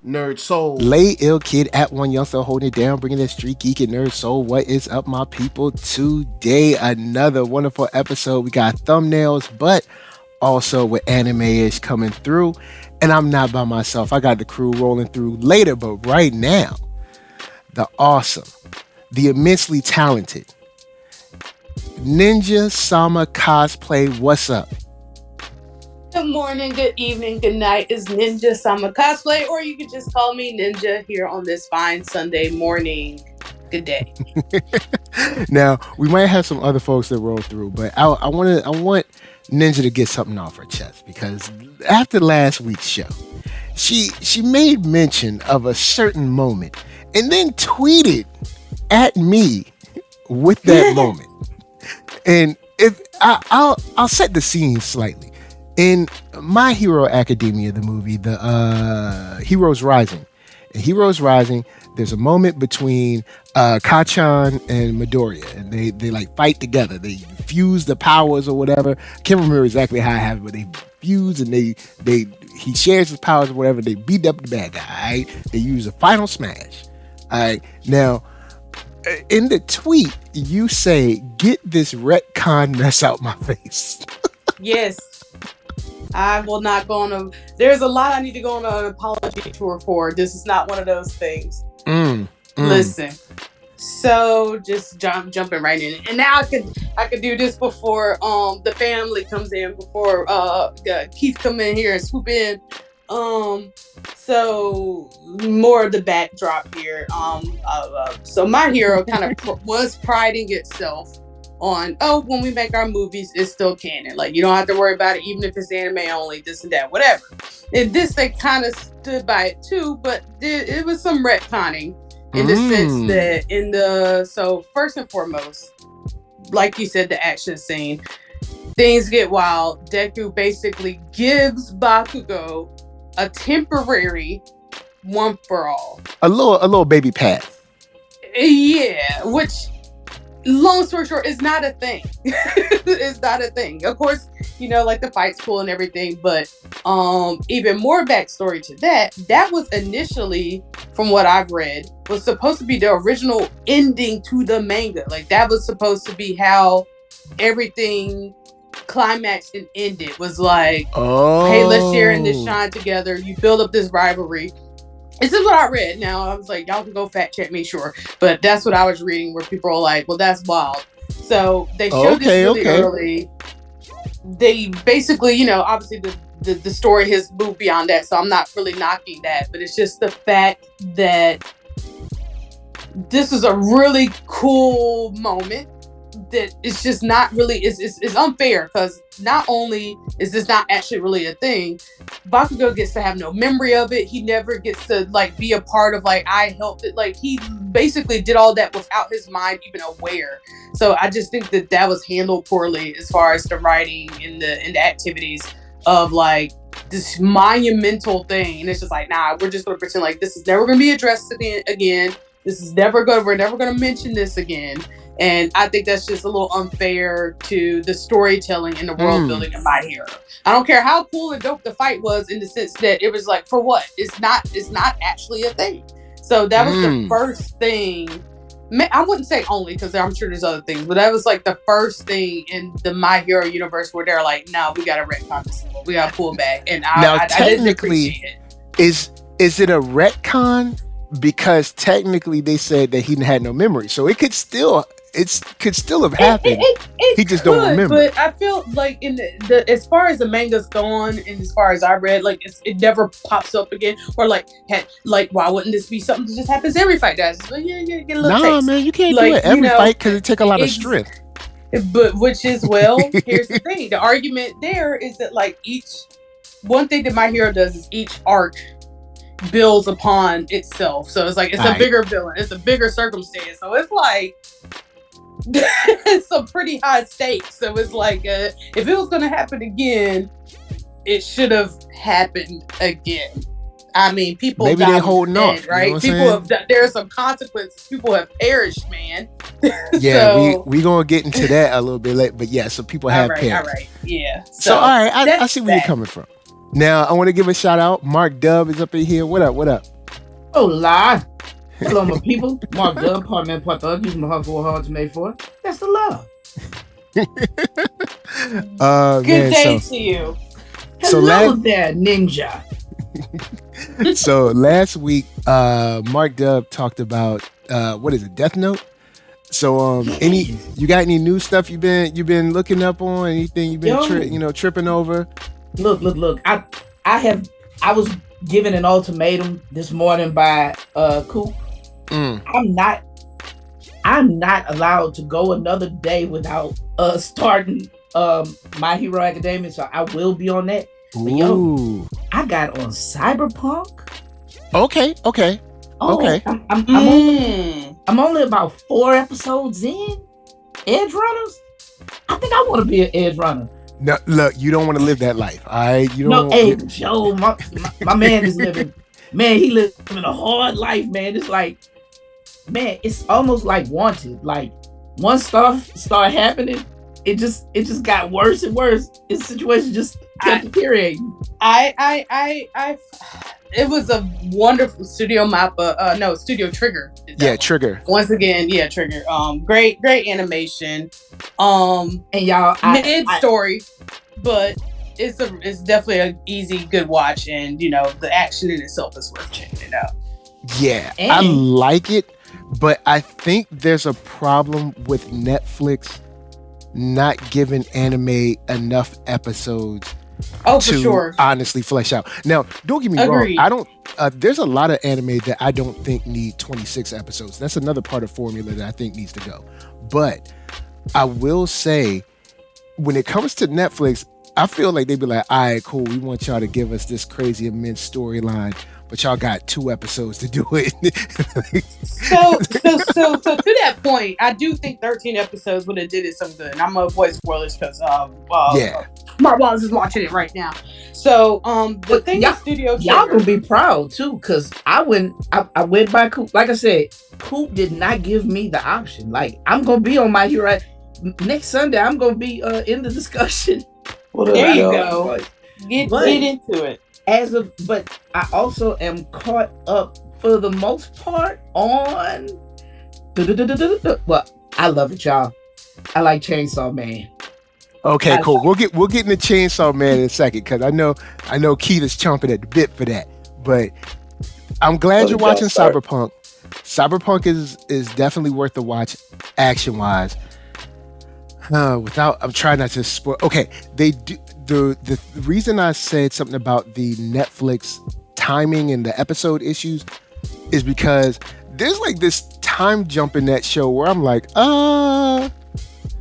NERDSoul. Lay Ill Kid at OneYoungsta holding it down, bringing that StreetGeek and NERDSoul. What is up, my people? Today, another wonderful episode. We got thumbnails, but also with anime-ish coming through. And I'm not by myself. I got the crew rolling through later, but right now, the awesome, the immensely talented Ninja Sama Cosplay. What's up? Good morning, good evening, good night. It's Ninja Sama Cosplay, or you can just call me Ninja here on this fine Sunday morning. Good day. Now, we might have some other folks that roll through, but I want Ninja to get something off her chest, because after last week's show, she made mention of a certain moment and then tweeted at me with that moment. And if I'll set the scene slightly. In My Hero Academia, the movie, the Heroes Rising. In Heroes Rising, there's a moment between Kachan and Midoriya, and they like fight together. They fuse the powers or whatever. I can't remember exactly how it happened, but they fuse and he shares his powers or whatever. They beat up the bad guy. Right? They use a final smash. All right. Now, in the tweet, you say, "Get this retcon mess out my face." Yes. I will not go on there's a lot I need to go on an apology tour for. This is not one of those things. Listen. So just jumping right in. And now I could do this before the family comes in, before Keith come in here and swoop in. So more of the backdrop here. So My Hero kind of was priding itself on, when we make our movies, it's still canon. Like, you don't have to worry about it, even if it's anime only, this and that, whatever. And this, they kind of stood by it too, but it was some retconning in the sense that so first and foremost, like you said, the action scene, things get wild. Deku basically gives Bakugo a temporary one for all. A little baby path. Yeah, which, long story short, it's not a thing. It's not a thing. Of course, like the fight's cool and everything, but even more backstory to that was initially, from what I've read, was supposed to be the original ending to the manga. Like, that was supposed to be how everything climaxed and ended. Was like, hey, let's share in this shine together. You build up this rivalry. This is what I read. Now, I was like, y'all can go fact check me, sure. But that's what I was reading, where people are like, well, that's wild. So they showed this really early. They basically, obviously the story has moved beyond that. So I'm not really knocking that. But it's just the fact that this is a really cool moment that it's just not really, it's unfair, because not only is this not actually really a thing, Bakugo gets to have no memory of it. He never gets to be a part of I helped it. Like, he basically did all that without his mind even aware. So I just think that was handled poorly as far as the writing and the activities of this monumental thing. And it's just nah, we're just gonna pretend like this is never gonna be addressed again. We're never gonna mention this again. And I think that's just a little unfair to the storytelling and the world building of My Hero. I don't care how cool and dope the fight was, in the sense that it was for what? It's not actually a thing. So that was the first thing. I wouldn't say only, because I'm sure there's other things, but that was the first thing in the My Hero universe where they're like, no, we got to retcon this. We got to pull back. And I didn't appreciate it. Is it a retcon? Because technically they said that he had no memory, so it could still have happened. He just don't remember. But I feel like in the as far as the manga's gone, and as far as I read, it never pops up again. Or why wouldn't this be something that just happens every fight, guys? Get a little taste. Man, you can't do it every fight, because it take a lot of strength. But here's the thing. The argument there is that one thing that My Hero does is each arc builds upon itself. So it's a bigger villain. It's a bigger circumstance. So it's it's some pretty high stakes. So it's if it was going to happen again, it should have happened again. I mean, people maybe they holding off, right? People have. There are some consequences. People have perished, man. Yeah, so, we gonna get into that a little bit later. But yeah, so people have perished. All right, yeah. So all right, I see where you're coming from. Now I want to give a shout out. Mark Dub is up in here. What up? Hola. Hello, my people. Mark Dub, part man, part thug. Use my heart for what heart's made for. That's the love. Good day to you. Hello there, ninja. So last week, Mark Dub talked about what is it, Death Note? So you got any new stuff you've been looking up on? Anything you've been tripping over? Look. I was given an ultimatum this morning by Coop. I'm not allowed to go another day without starting My Hero Academia, so I will be on that. But yo, I got on Cyberpunk. Okay. I'm only about 4 episodes in. Edgerunners. I think I want to be an Edgerunner. No, look, you don't want to live that life. Joe, my man is living. Man, he living a hard life, man. It's like, man, it's almost like Wanted. Like once stuff started happening, it just got worse and worse. His situation just kept deteriorating. It was a wonderful Studio Trigger. Yeah, Trigger. Once again, yeah, Trigger. Great animation. And y'all, mid story, but it's definitely an easy, good watch, and the action in itself is worth checking it out. Yeah, I like it, but I think there's a problem with Netflix not giving anime enough episodes for sure. Honestly flesh out. Now, don't get me wrong. I don't. There's a lot of anime that I don't think need 26 episodes. That's another part of formula that I think needs to go. But I will say, when it comes to Netflix, I feel like they'd be like, all right, cool. We want y'all to give us this crazy immense storyline, but y'all got 2 episodes to do it. So to that point, I do think 13 episodes would have did it some good. And I'm gonna avoid spoilers because Mark Wallace is watching it right now. So the thing is, Studio Trigger, y'all gonna be proud too, because I went by Coop. Like I said, Coop did not give me the option. Like, I'm gonna be on My Hero next Sunday. I'm gonna be in the discussion. Well, there you go. Get into it. But I also am caught up for the most part on. Well, I love it, y'all. I like Chainsaw Man. Okay, cool. We'll get into Chainsaw Man in a second, because I know Keith is chomping at the bit for that. But I'm glad you're watching Cyberpunk. Cyberpunk is definitely worth the watch, action wise. I'm trying not to spoil. Okay, they do. The reason I said something about the Netflix timing and the episode issues is because there's like this time jump in that show where I'm like,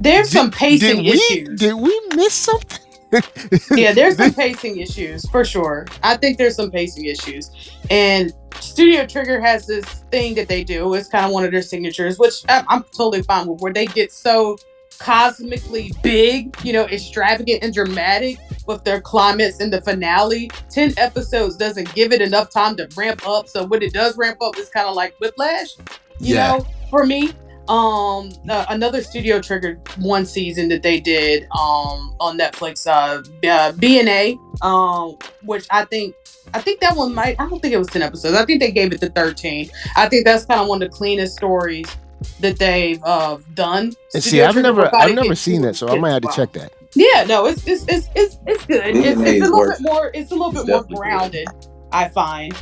there's some pacing issues. Did we miss something? Yeah, there's some pacing issues for sure. I think there's some pacing issues, and Studio Trigger has this thing that they do. It's kind of one of their signatures, which I'm totally fine with, where they get so cosmically big, extravagant and dramatic with their climax in the finale. 10 episodes doesn't give it enough time to ramp up, so when it does ramp up, it's kind of like Whiplash, you know, for me. Another Studio Trigger one season that they did on Netflix, B&A, which I think that one I don't think it was 10 episodes. I think they gave it to 13. I think that's kind of one of the cleanest stories that they've done. And see, I've never seen that, so I might have to check that. Yeah, no, it's good. It's a little bit more grounded, I find,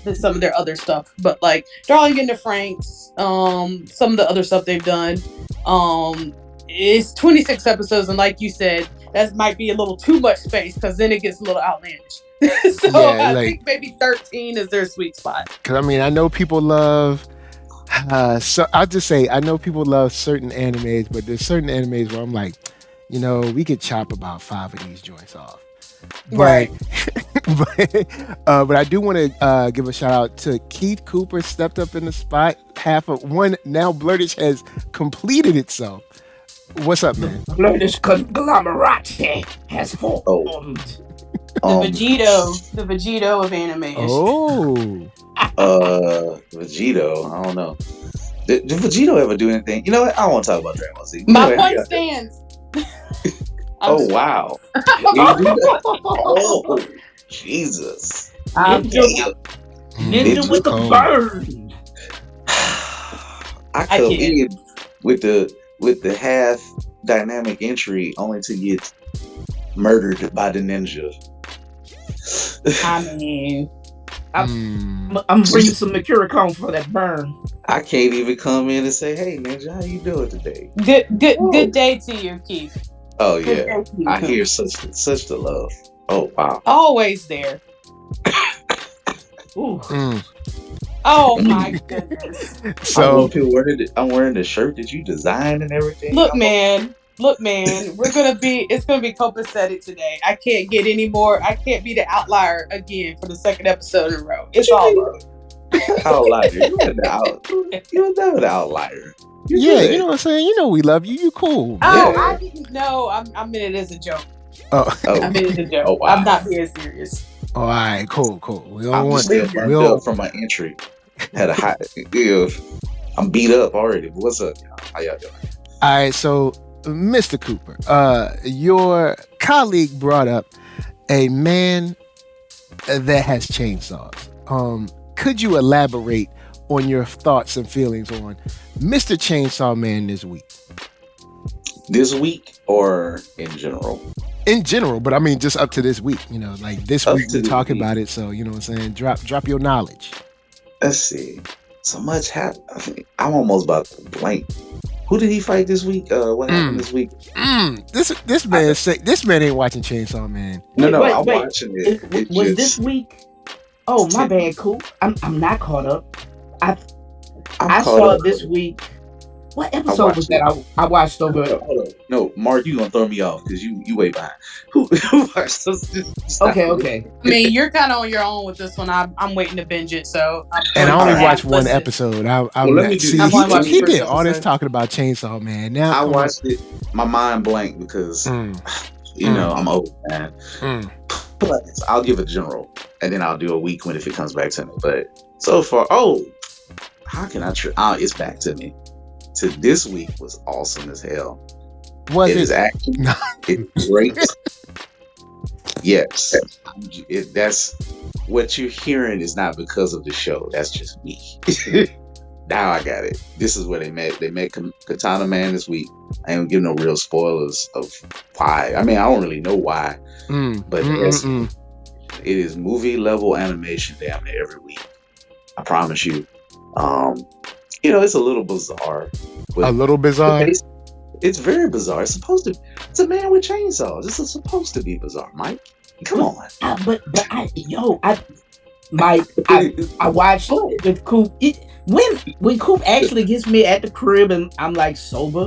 than some of their other stuff. But like Darling in the Franxx, some of the other stuff they've done, it's 26 episodes, and like you said, that might be a little too much space, because then it gets a little outlandish. I think maybe 13 is their sweet spot. Because I know people love. So I'll just say, I know people love certain animes, but there's certain animes where I'm like, we could chop about 5 of these joints off. Right. But I do want to give a shout out to Keith Cooper, stepped up in the spot. Half of one, now Blerd-ish has completed itself. What's up, man? Blerd-ish conglomerate has formed. The Vegito of anime. Oh. Vegito, I don't know. Did Vegito ever do anything? You know what? I don't want to talk about Dragon Ball Z. My point stands. Oh, wow. Oh, Jesus. Ninja It with the cold. burn. I come in with the half dynamic entry only to get murdered by the ninja. I mean, I'm bringing some Mercurochrome for that burn. I can't even come in and say, "Hey, ninja, how you doing today?" good day to you, Keith. Oh Good yeah, day to you, I hear Keith. such the love. Oh wow. Always there. Ooh. Oh my goodness. So I'm wearing the shirt that you designed and everything. Look, man, it's gonna be copacetic today. I can't get any more. I can't be the outlier again for the second episode in a row. It's all over. Outlier. You're never the outlier. yeah, you know what I'm saying. You know we love you. You cool. Oh, Yeah. I didn't know. I meant it as a joke. Oh, I meant it as a joke. Oh, wow. I'm not being serious. all right, cool. We don't I'm want. still burned up from my entry. Had a hot. I'm beat up already. But what's up, y'all? How y'all doing? All right, so Mr. Cooper, your colleague brought up a man that has chainsaws. Could you elaborate on your thoughts and feelings on Mr. Chainsaw Man this week? This week or in general? In general, but I mean just up to this week. You know, like this Up week to we this talk week. about it. So you know what I'm saying. Drop your knowledge. Let's see. So much happened. I'm almost about to blank. Who did he fight this week? What happened this week? This man ain't watching Chainsaw Man. No, Wait, I'm wait. watching it. It Was just, this week? Oh, my bad, Coop. I'm not caught up. I I'm saw caught up. this week. What episode was that I watched over? Hold up. No, Mark, you gonna throw me off because you way behind. Who watched this? Okay. I mean, you're kind of on your own with this one. I'm waiting to binge it, so. And I only Alright. watched one Listen. episode. let me do See, this. I'm only watching he the did first all this episode. talking about Chainsaw Man. Now I come on. watched it. My mind blank because you know I'm old, man. But I'll give a general, and then I'll do a week when if it comes back to me. But so far, how can I? It's back to me. To this week was awesome as hell. Was It it? is actually it's great. Yes, that's what you're hearing is not because of the show. That's just me. Now I got it. This is where they met. They met Katana Man this week. I ain't gonna give no real spoilers of why. I mean, I don't really know why, but it is movie level animation damn near every week. I promise you. You know, it's a little bizarre. A little bizarre. It's very bizarre. It's a man with chainsaws. This is supposed to be bizarre, Mike. Come on. But I watched it with Coop. When Coop actually gets me at the crib and I'm like sober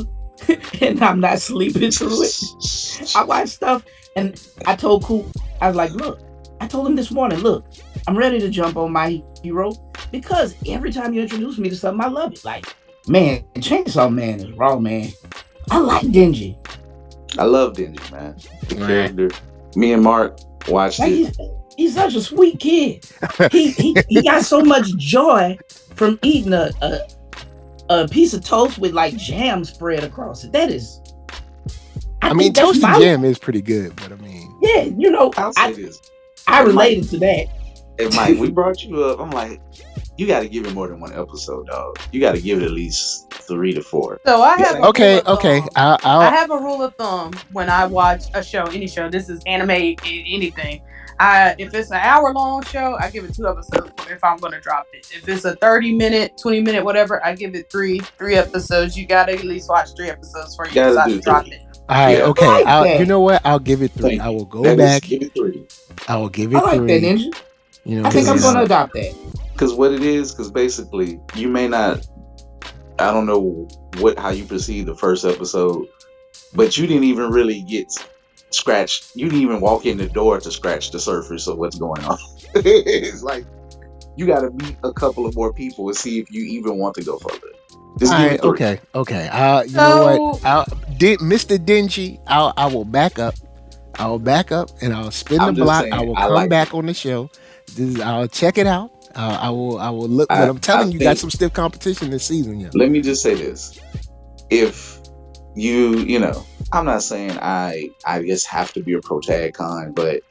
and I'm not sleeping through it, I watch stuff and I told Coop, I was like, look, I told him this morning, look, I'm ready to jump on my hero because every time you introduce me to something, I love it. Like, man, Chainsaw Man is raw, man. I like Denji. I love Denji, man. The character. Me and Mark watched it. He's such a sweet kid. He got so much joy from eating a piece of toast with like jam spread across it. That is. I mean, toasted jam is pretty good, but I mean, yeah, you know, I'll say this. I related to that. And Mike, we brought you up. I'm like, you got to give it more than one episode, dog. You got to give it at least 3 to 4. So I have okay. I have a rule of thumb when I watch a show, any show. This is anime, anything. If it's an hour-long show, I give it 2 episodes if I'm going to drop it. If it's a 30-minute, 20-minute, whatever, I give it 3 episodes. You got to at least watch 3 episodes before you decide to drop it. All right, Yeah. okay. You know what? I'll give it 3. I will go back. Give it 3. I will give it 3. I like that, Ninja. You know, I think I'm going to adopt that. Because what it is, because basically, you may not, I don't know how you perceive the first episode, but you didn't even really get scratched. You didn't even walk in the door to scratch the surface of what's going on. It's like, you got to meet a couple of more people and see if you even want to go further. Just give it 3. Okay. You know what? Mr. Denji, I will back up. I will back up and I'll spin the block. I will come back on the show. I'll check it out. I will look. But I'm telling you, got some stiff competition this season. Yeah. Let me just say this: if you know, I'm not saying I just have to be a protagonist, but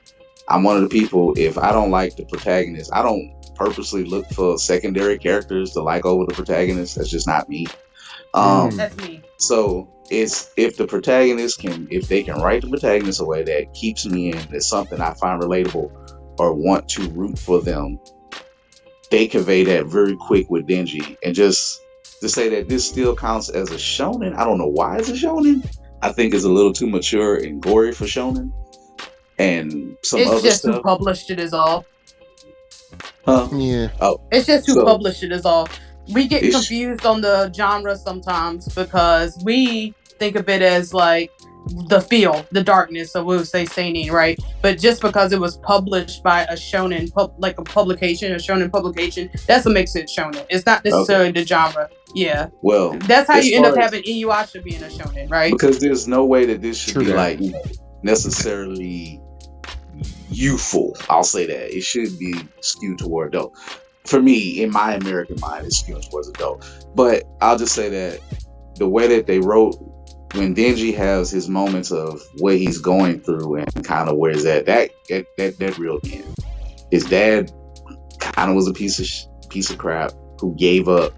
I'm one of the people. If I don't like the protagonist, I don't purposely look for secondary characters to like over the protagonist. That's just not me. That's me. So it's if they can write the protagonist a way that keeps me in, it's something I find relatable or want to root for them. They convey that very quick with Denji, and just to say that this still counts as a shonen, I don't know why it's a shonen. I think it's a little too mature and gory for shonen, and some It's other just stuff. who published it is all. Huh? Yeah. Oh, It's just who published it is all. We get It's- confused on the genre sometimes because we think of it as like the feel, the darkness, so we would say seinen, right? But just because it was published by a shonen, like a publication, a shonen publication, that's what makes it shonen. It's not necessarily the genre. Yeah. well, That's how as you end up far as- having Inuyasha being a shonen, right? because there's no way that this should True be that. like necessarily youthful. I'll say that it should be skewed toward adult. For me, in my American mind, it's skewed towards adult. But I'll just say that the way that they wrote, when Denji has his moments of what he's going through and kind of where he's at, that reeled me in. His dad kind of was a piece of crap who gave up.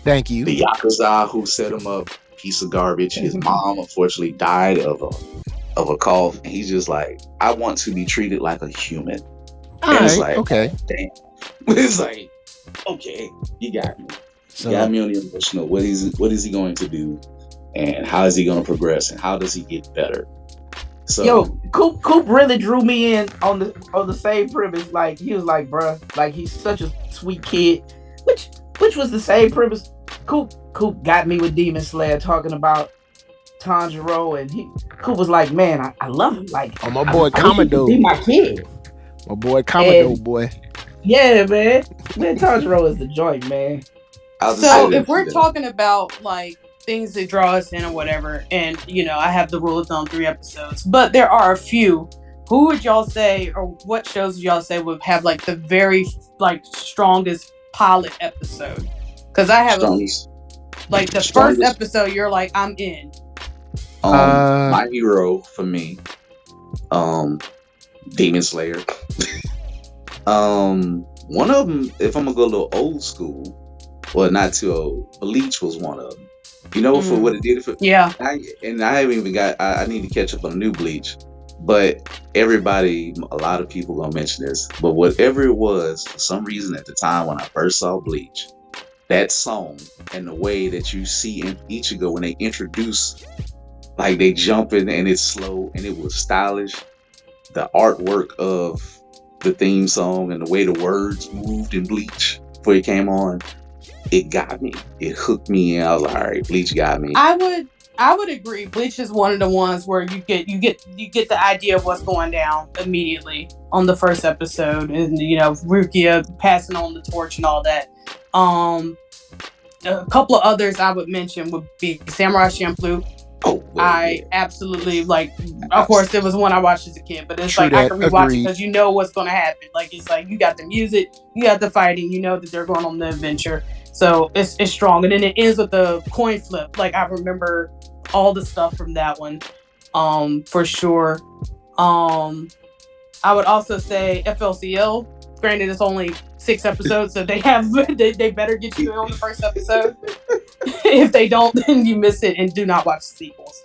Thank you. The Yakuza who set him up, piece of garbage. His mom unfortunately died of a cough, and he's just like, I want to be treated like a human. All And it's right, like, okay. damn. It's like, okay, you got me. So You got me on the emotional. What is he going to do, and how is he going to progress, and how does he get better? So, Yo, Coop really drew me in on the same premise. Like he was like, bruh, like he's such a sweet kid, which was the same premise. Coop got me with Demon Slayer talking about Tanjiro, and Coop was like, man, I love him. Like, oh, my boy I wish he Commodore. could be my kid. My boy Commodore, And- boy. Yeah, man. Tanjiro is the joint, man. I'll just So say if that- we're talking about like things that draw us in or whatever, and I have the rule of thumb 3 episodes, but there are a few. Who would y'all say, or what shows would y'all say would have like the very like strongest pilot episode? Because I have like the strongest- first episode, you're like, I'm in. My hero for me, Demon Slayer. One of them, if I'm gonna go a little old school, well, not too old, Bleach was one of them. For what it did for. Yeah. I haven't even got. I need to catch up on a new Bleach, but a lot of people gonna mention this. But whatever it was, for some reason at the time when I first saw Bleach, that song and the way that you see in Ichigo when they introduce, like they jump in and it's slow and it was stylish. The artwork of the theme song and the way the words moved in Bleach before it came on, it got me. It hooked me in. I was like, all right, Bleach got me. I would agree. Bleach is one of the ones where you get the idea of what's going down immediately on the first episode, and Rukia passing on the torch and all that. A couple of others I would mention would be Samurai Champloo. Oh, well, I absolutely like. Of course, it was one I watched as a kid, but it's True like I that, can rewatch agreed. it because you know what's going to happen. Like it's like you got the music, you got the fighting, you know that they're going on the adventure, so it's strong. And then it ends with the coin flip. Like I remember all the stuff from that one, for sure. I would also say FLCL. Granted, it's only 6 episodes, so they better get you in on the first episode. If they don't, then you miss it and do not watch the sequels.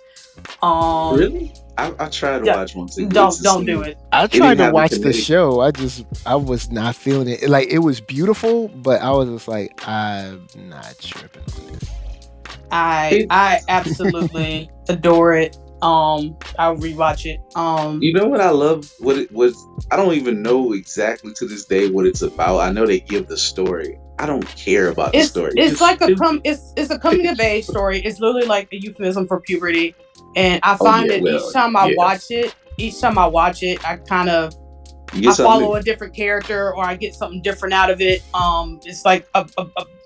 Really? I tried to watch one. Don't do it. I tried to have watch the the kinetic- show. I was not feeling it. Like it was beautiful, but I was just like, I'm not tripping on this. I absolutely adore it. I'll rewatch it. You know what I love? What it was? I don't even know exactly to this day what it's about. I know they give the story. I don't care about the story. It's like it's a coming of age story. It's literally like a euphemism for puberty, and I find that each time I watch it, I kind of follow a different character or I get something different out of it. It's like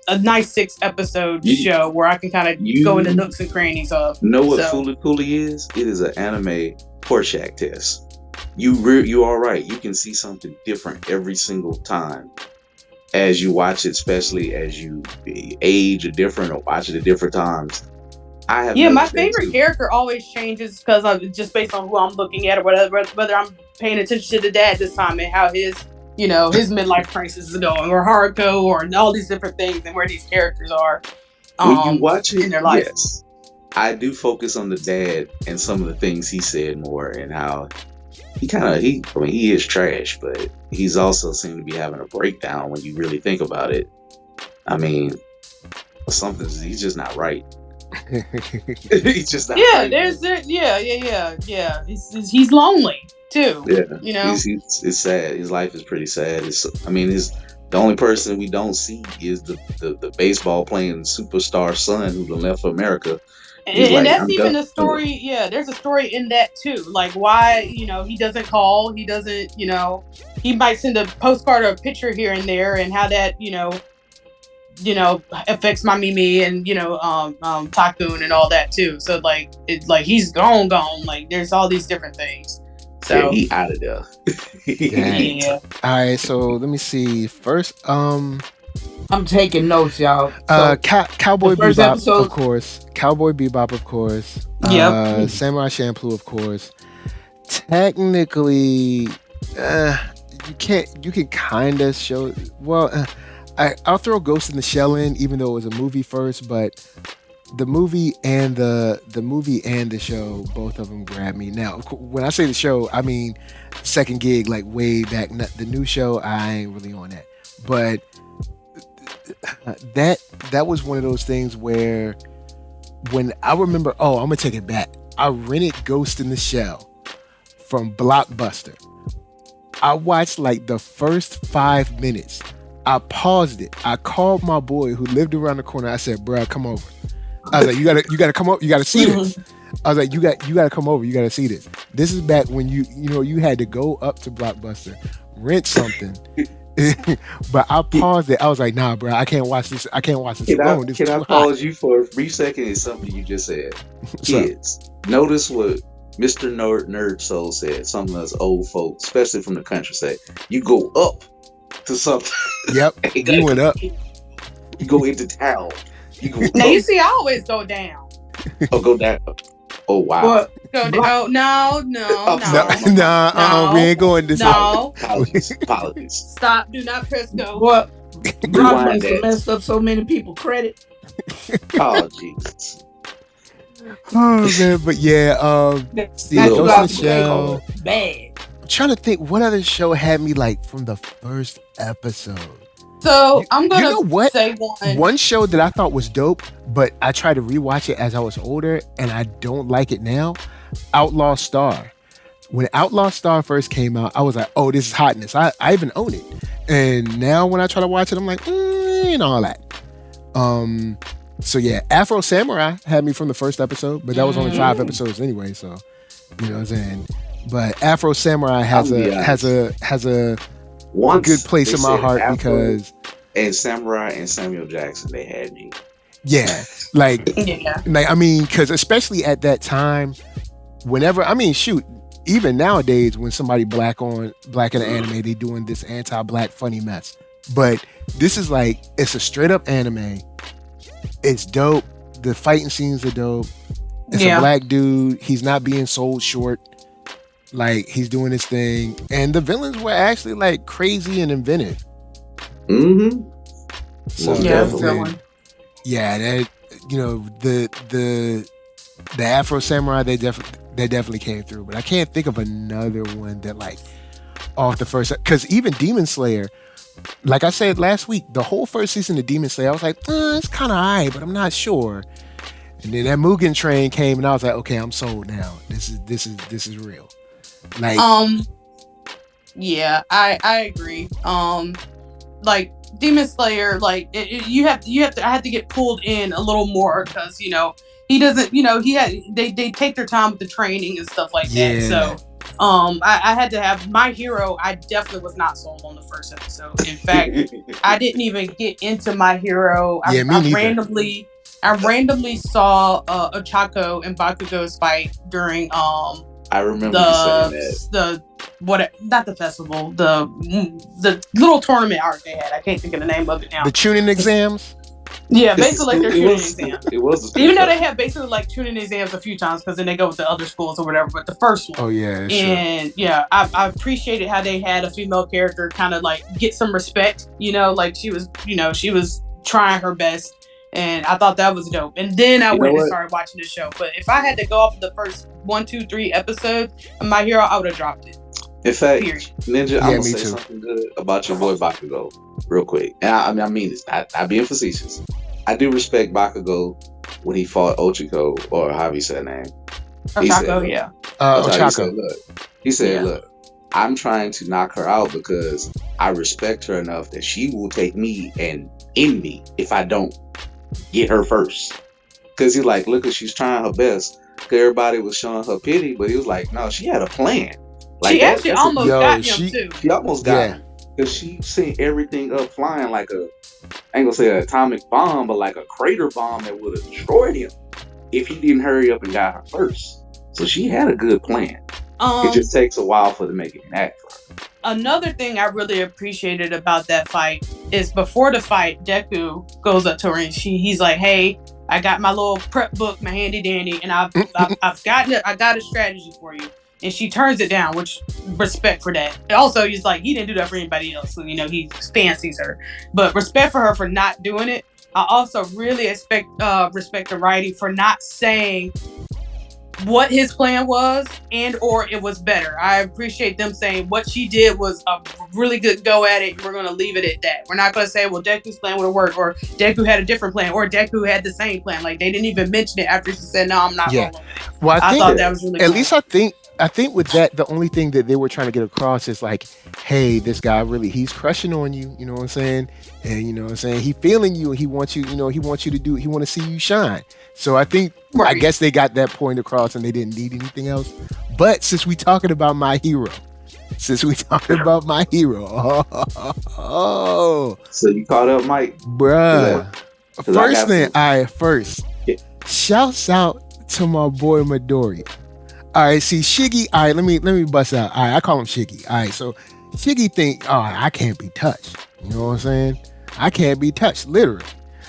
a nice 6 episode show where I can kind of go into nooks and crannies of. Know what Fooly Cooly is? It is an anime Rorschach test. You are right. You can see something different every single time as you watch it, especially as you age or different or watch it at different times. My favorite character always changes because just based on who I'm looking at or whether I'm paying attention to the dad this time and how his his midlife crisis is going, or Haruko, or all these different things, and where these characters are When you watch it, in their life. yes, I do focus on the dad and some of the things he said more, and how he is trash, but he's also seemed to be having a breakdown when you really think about it. I mean, he's just not right. He's just not right. Yeah. He's lonely too. Yeah, it's sad. His life is pretty sad. The only person we don't see is the baseball playing superstar son who left for America. And that's even a story. Yeah, there's a story in that too. Like why, he doesn't call. He doesn't, he might send a postcard or a picture here and there, and how that, affects my Mimi and, Takun and all that too. So like, it's like he's gone. Like there's all these different things. So yeah, he out of there. Yeah. All right, so let me see. First, I'm taking notes, y'all. Cowboy the first Bebop, episode- of course. Cowboy Bebop, of course. Yep. Samurai Champloo, of course. Technically, you can kind of show. Well, I'll throw Ghost in the Shell in, even though it was a movie first. But the movie and the show, both of them grabbed me. Now, when I say the show, I mean second gig, like way back. The new show, I ain't really on that. But that was one of those things where when I remember, I'm gonna take it back. I rented Ghost in the Shell from Blockbuster. I watched like the first 5 minutes. I paused it. I called my boy who lived around the corner. I said, "Bruh, come over." I was like, "You gotta come over. You gotta see this." I was like, "You gotta come over. You gotta see this." This is back when you had to go up to Blockbuster, rent something. But I paused it. I was like, "Nah, bro, I can't watch this. I can't watch this alone." Can I pause you for a brief second? It's something you just said. Kids, notice what Mr. NERDSoul said. Something that's old folks, especially from the country, say. You go up to something. Yep, you went up. You go into town. You go Now up. you see, I always go down. Oh, go down. Oh, wow. What? Go down. Oh, no. Nah, we ain't going this way. No. Apologies. Stop. Do not press go. What? Rewind Blockbuster that. messed up so many people credit. Oh, Jesus. Oh man, but yeah, That's yeah, what Ghost I in the Shell. think. Bad. I'm trying to think what other show had me like from the first episode. So I'm gonna You know what? say one. One show that I thought was dope, but I tried to rewatch it as I was older, and I don't like it now. Outlaw Star. When Outlaw Star first came out, I was like, "Oh, this is hotness." I even own it, and now when I try to watch it, I'm like, ain't all that. So yeah, Afro Samurai had me from the first episode, but that was only 5 episodes anyway. So you know what I'm saying. But Afro Samurai has a Once good place they in my said heart Afro because and Samurai and Samuel Jackson, they had me. yeah, like Yeah. I mean, because especially at that time, whenever shoot, even nowadays when somebody black in an anime, they doing this anti-black funny mess. But this is like it's a straight up anime. It's dope. The fighting scenes are dope. It's a black dude. He's not being sold short. Like he's doing his thing, and the villains were actually like crazy and inventive. Mm-hmm. So Most Yeah, definitely. yeah, that the Afro Samurai they definitely came through, but I can't think of another one that like off the first, because even Demon Slayer, like I said last week, the whole first season of Demon Slayer, I was like, it's kind of alright, but I'm not sure. And then that Mugen Train came, and I was like, okay, I'm sold now. This is real. Like, yeah, I agree. Like Demon Slayer, like you have to. I had to get pulled in a little more because he doesn't. They take their time with the training and stuff like that. So I had to have My Hero. I definitely was not sold on the first episode. In fact, I didn't even get into My Hero. Yeah, me neither. I randomly saw Ochako and Bakugo's fight during I remember you saying that. not the festival, the little tournament art they had. I can't think of the name of it now. the tuning exams. Yeah, It's basically like their it tuning was exam. it was a school Even though show. they have basically like tuning exams a few times because then they go with the other schools or whatever. But the first one, Oh yeah, that's true. and yeah, I appreciated how they had a female character kind of like get some respect. Like she was trying her best, and I thought that was dope. And then I went and started watching the show. But if I had to go off of the first 1, 2, 3 episodes of My Hero, I would have dropped it. In fact, Period. Ninja, Yeah, I'm gonna me say too. something good about your boy Bakugo, real quick. And I mean this, not being facetious. I do respect Bakugo when he fought Ochako, or how he said name. Ochako, yeah. Ochako. He said, Yeah. look, I'm trying to knock her out because I respect her enough that she will take me and end me if I don't get her first. Because he's like, look, she's trying her best. Everybody was showing her pity, but he was like, no, she had a plan. Like She actually almost got him too. She almost got him. Because she sent everything up flying like I ain't gonna say an atomic bomb, but like a crater bomb that would have destroyed him if he didn't hurry up and got her first. So she had a good plan. It just takes a while for to make it enact for her. Another thing I really appreciated about that fight is before the fight, Deku goes up to her and he's like, "Hey, I got my little prep book, my handy dandy, and I got a strategy for you." And she turns it down, which respect for that. And also, he's like, he didn't do that for anybody else. So, he fancies her. But respect for her for not doing it. I also really respect the writing for not saying what his plan was and or it was better. I appreciate them saying what she did was a really good go at it. And we're going to leave it at that. We're not going to say, well, Deku's plan would have worked, or Deku had a different plan, or Deku had the same plan. Like, they didn't even mention it after she said, no, I'm not rolling with it. Well, I thought that was really cool. Least I think with that, the only thing that they were trying to get across is like, hey, this guy he's crushing on you, you know what I'm saying? And you know what I'm saying? He feeling you, and he wants you to see you shine. So I think, I guess they got that point across and they didn't need anything else. But since we talking about my hero, So you caught up, Mike? Bruh. First, shouts out to my boy Midori. All right, see Shiggy. All right, let me bust out. All right, I call him Shiggy. All right, so Shiggy think, oh, I can't be touched. You know what I'm saying? I can't be touched, literally.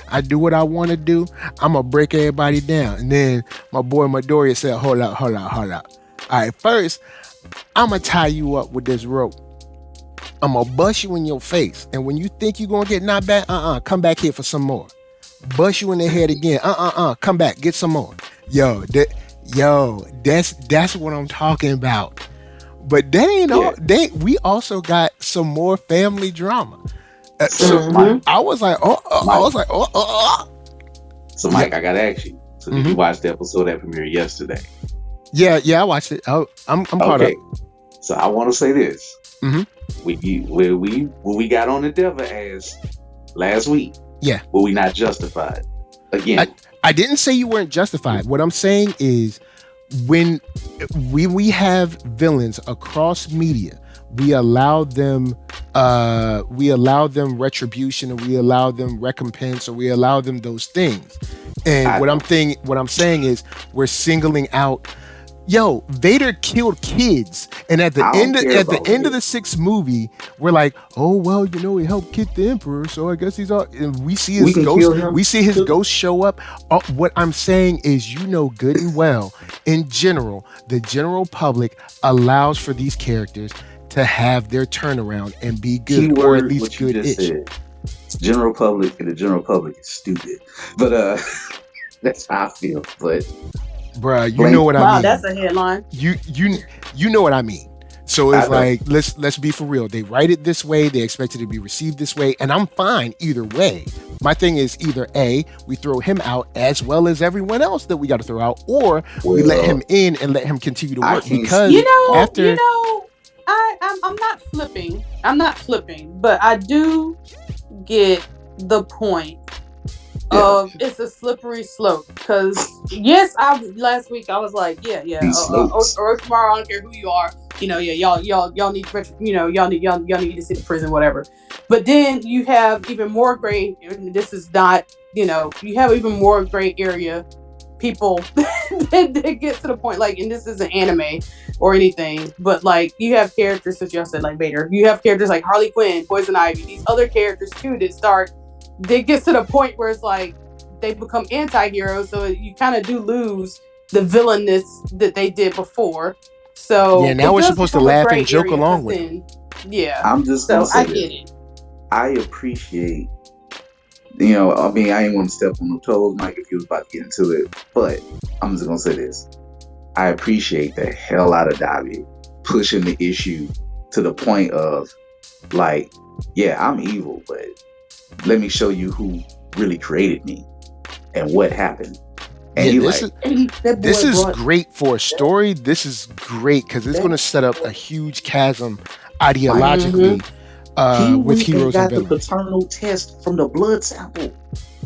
I do what I want to do. I'm gonna break everybody down. And then my boy Midori said, hold up. All right, first, I'm gonna tie you up with this rope. I'm gonna bust you in your face. And when you think you're gonna get knocked back, come back here for some more. Bust you in the head again. Come back, get some more. That's what I'm talking about. But that ain't all. We also got some more family drama. I was like, So, Mike, I gotta ask you. So, did you watch the episode that premiered yesterday? Yeah, I watched it. I'm caught up. So, I want to say this. When we got on the devil ass last week, were we not justified? Again, I didn't say you weren't justified. What I'm saying is, when we have villains across media, we allow them retribution, or we allow them recompense, or we allow them those things. And what I'm saying is, we're singling out, Vader killed kids, and at the end of the 6th movie, we're like, oh well, he helped kick the Emperor, so I guess he's all. And we see his ghost. We see his ghost show up. What I'm saying is, good and well, in general, the general public allows for these characters to have their turnaround and be good, or at least good-ish. General public, and the general public is stupid, but that's how I feel. But bruh, you know what I mean. Wow, that's a headline. You know what I mean. So it's like, let's be for real. They write it this way. They expect it to be received this way, and I'm fine either way. My thing is either A, we throw him out as well as everyone else that we got to throw out, or we let him in and let him continue to work. Because I'm not flipping, but I do get the point of it's a slippery slope. Because last week I was like, Orochimaru, I don't care who you are, y'all need to sit in prison, whatever. But then you have even more gray. This is not, you have even more gray area people that get to the point, like, and this isn't anime or anything, but like, you have characters, as y'all said, like Vader. You have characters like Harley Quinn, Poison Ivy, these other characters too that start it gets to the point where it's like they become anti-heroes, so you kind of do lose the villainous that they did before. So yeah, now we're supposed to laugh and joke along with them. Yeah, I'm just so gonna say I get it. I appreciate, you know, I mean, I ain't want to step on no toes, Mike, if you was about to get into it, but I'm just gonna say this. I appreciate the hell out of Dabi pushing the issue to the point of, like, yeah, I'm evil, but let me show you who really created me and what happened. And yeah, this is great for a story. This is great because it's going to set up a huge chasm ideologically with heroes and villains. The paternal test from the blood sample.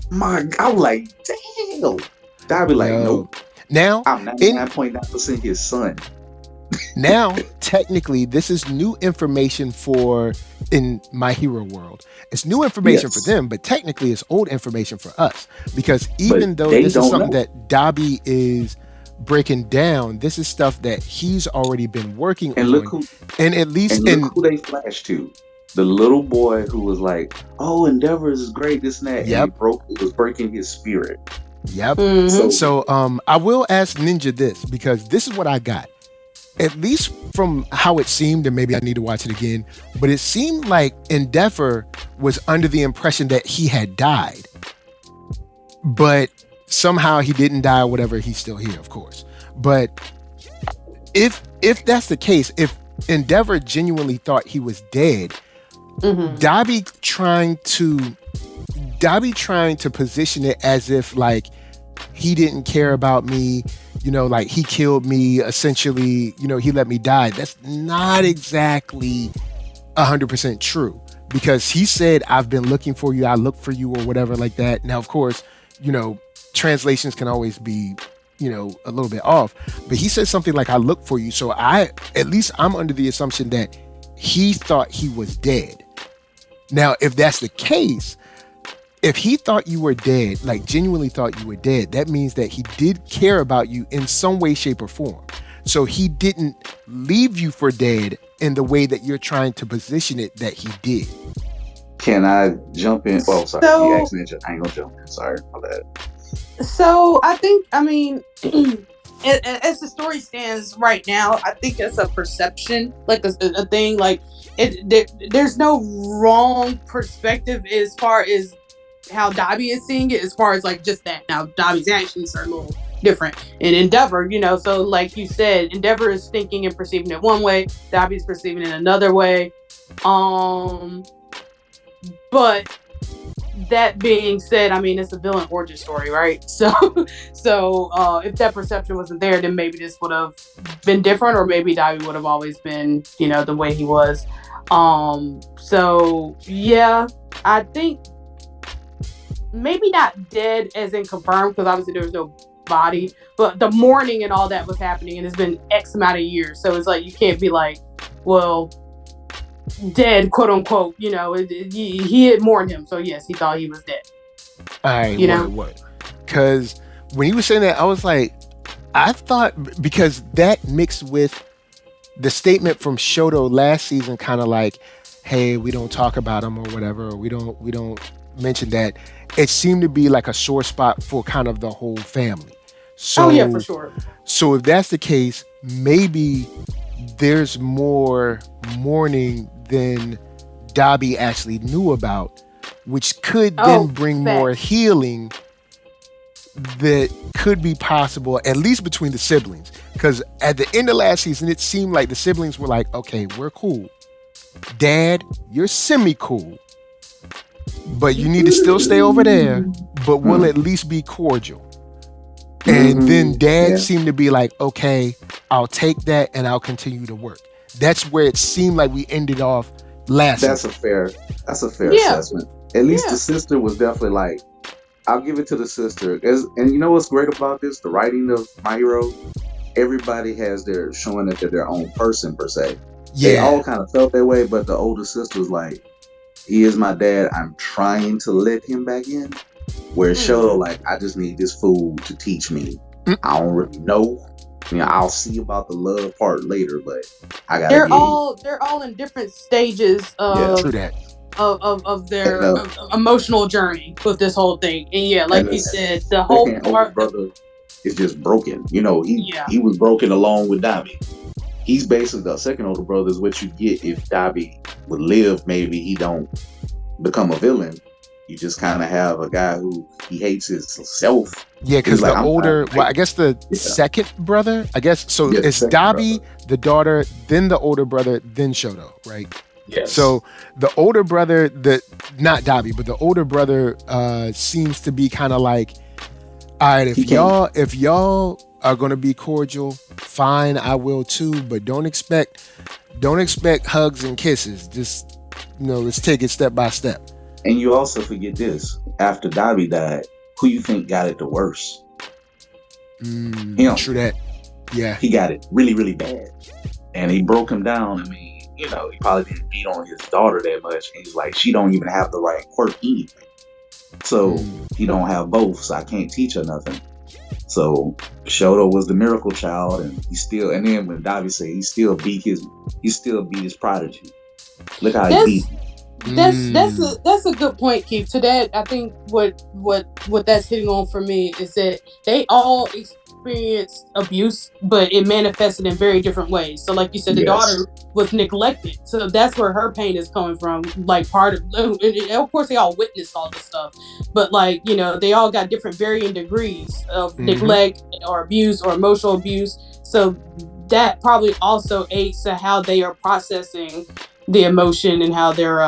My, I was like, damn. Dabi like, nope. Now, I'm 99.9% his son. Now, technically, this is new information in My Hero World. It's new information for them, but technically it's old information for us. Because even though this is something that Dabi is breaking down, this is stuff that he's already been working on. Look who they flashed to. The little boy who was like, oh, Endeavors is great, this and that. Yep. And it was breaking his spirit. Yep. So I will ask Ninja this, because this is what I got. At least from how it seemed, and maybe I need to watch it again, but it seemed like Endeavor was under the impression that he had died. But somehow he didn't die or whatever, he's still here, of course. But if that's the case, if Endeavor genuinely thought he was dead, Dabi trying to position it as if like he didn't care about me, you know, like he killed me, essentially, you know, he let me die. That's not exactly 100% true, because he said, I've been looking for you, I look for you, or whatever like that. Now, of course, you know, translations can always be, you know, a little bit off, but he said something like, I look for you. So I'm under the assumption that he thought he was dead. Now, if that's the case, if he thought you were dead, like genuinely thought you were dead, that means that he did care about you in some way, shape, or form. So he didn't leave you for dead in the way that you're trying to position it that he did. Can I jump in? Oh, sorry. So, you asked me, I ain't gonna jump in. Sorry, my bad. So I think, I mean, as the story stands right now, I think it's a perception, like a thing. Like there's no wrong perspective as far as how Dabi is seeing it, as far as like just that. Now Dabi's actions are a little different in Endeavor, you know, so like you said, Endeavor is thinking and perceiving it one way, Dabi's perceiving it another way. But that being said, I mean, it's a villain origin story, right? So if that perception wasn't there, then maybe this would have been different, or maybe Dabi would have always been, you know, the way he was. So yeah, I think maybe not dead as in confirmed, because obviously there was no body, but the mourning and all that was happening, and it's been X amount of years. So it's like, you can't be like, well, dead, quote unquote, you know, he had mourned him. So yes, he thought he was dead. All right, you know what? Because when he was saying that, I was like, I thought, because that mixed with the statement from Shoto last season, kind of like, hey, we don't talk about him or whatever, or we don't mention that. It seemed to be like a sore spot for kind of the whole family. So, oh yeah, for sure. So if that's the case, maybe there's more mourning than Dabi actually knew about, which could then bring more healing that could be possible, at least between the siblings. Because at the end of last season, it seemed like the siblings were like, okay, we're cool. Dad, you're semi-cool, but you need to still stay over there, but we'll at least be cordial. And then Dad seemed to be like, okay, I'll take that and I'll continue to work. That's where it seemed like we ended off last season. That's a fair assessment. At least the sister was definitely like, I'll give it to the sister. And you know what's great about this? The writing of My Hero, everybody has their showing that they're their own person per se. Yeah. They all kind of felt that way, but the older sister was like, he is my dad. I'm trying to let him back in. Where it showed like, I just need this fool to teach me. I don't really know. You know, I'll see about the love part later, but I gotta. They're all in different stages of true that. of their And, emotional journey with this whole thing. And yeah, like and you the said, the whole second older brother is just broken. You know, yeah. he was broken along with Dabi. He's basically the second older brother is what you get if Dabi would live. Maybe he don't become a villain. You just kind of have a guy who he hates himself. Yeah, because like, the older, well, I guess the second brother, I guess, so Yeah, it's Dabi, the daughter, then the older brother, then Shoto, right? Yes. So the older brother, not Dabi, but the older brother seems to be kind of like, all right, if y'all are gonna be cordial, fine, I will too, but don't expect hugs and kisses. Just, you know, let's take it step by step. And you also forget this: after Dabi died, who you think got it the worst? Him. True that. Yeah. He got it really, really bad, and he broke him down. I mean, you know, he probably didn't beat on his daughter that much. And he's like, she don't even have the right quirk anyway, so he don't have both. So I can't teach her nothing. So Shoto was the miracle child, and he still. And then when Dabi said he still beat his prodigy. Look how he beat him. That's a good point, Keith. To that, I think what that's hitting on for me is that they all experienced abuse, but it manifested in very different ways. So, like you said, the daughter was neglected, so that's where her pain is coming from. Like of course, they all witnessed all this stuff, but like, you know, they all got different varying degrees of neglect or abuse or emotional abuse. So that probably also aids to how they are processing the emotion and how they're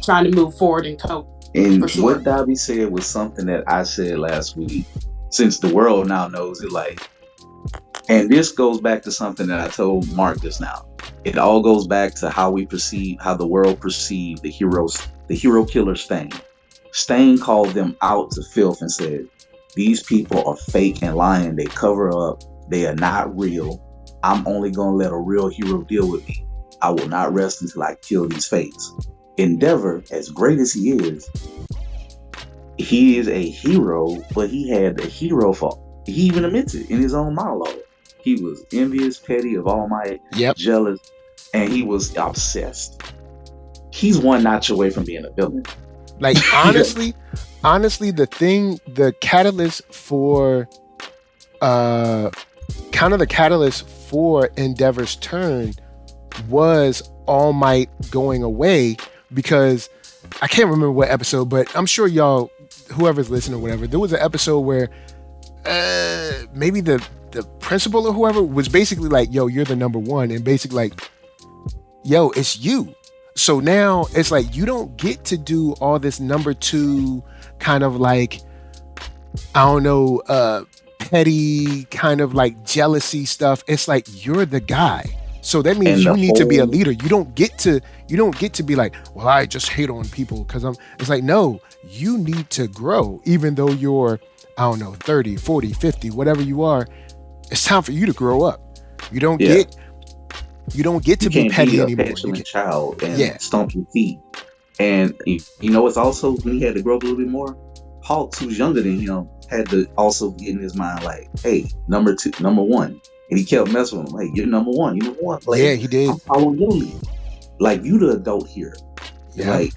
trying to move forward and cope. And what Dabi said was something that I said last week, since the world now knows it, like, and this goes back to something that I told Mark just now. It all goes back to how the world perceived the hero killer Stain. Stain called them out to filth and said, these people are fake and lying, they cover up, they are not real. I'm only gonna let a real hero deal with me. I will not rest until I kill these fakes. Endeavor, as great as he is a hero, but he had the hero fault. He even admits it in his own monologue. He was envious, petty, of All Might, jealous, and he was obsessed. He's one notch away from being a villain. Like, honestly, the catalyst for Endeavor's turn was All Might going away, because I can't remember what episode, but I'm sure y'all, whoever's listening or whatever, there was an episode where maybe the principal or whoever was basically like, yo, you're the number one, and basically like, yo, it's you. So now it's like, you don't get to do all this number two kind of like, I don't know, petty kind of like jealousy stuff. It's like, you're the guy. So that means you need to be a leader. You don't get to be like, well, I just hate on people because it's like, no, you need to grow. Even though you're, I don't know, 30, 40, 50, whatever you are, it's time for you to grow up. You don't get to be petty anymore. You can't be a child and stomp your feet. And you know, it's also, when he had to grow up a little bit more, Hawks, who's younger than him, had to also get in his mind like, hey, number one. And he kept messing with him. Hey, you're number one. You're number one. Like, yeah, he did. I'm following your lead. Like, you the adult here. Yeah. Like,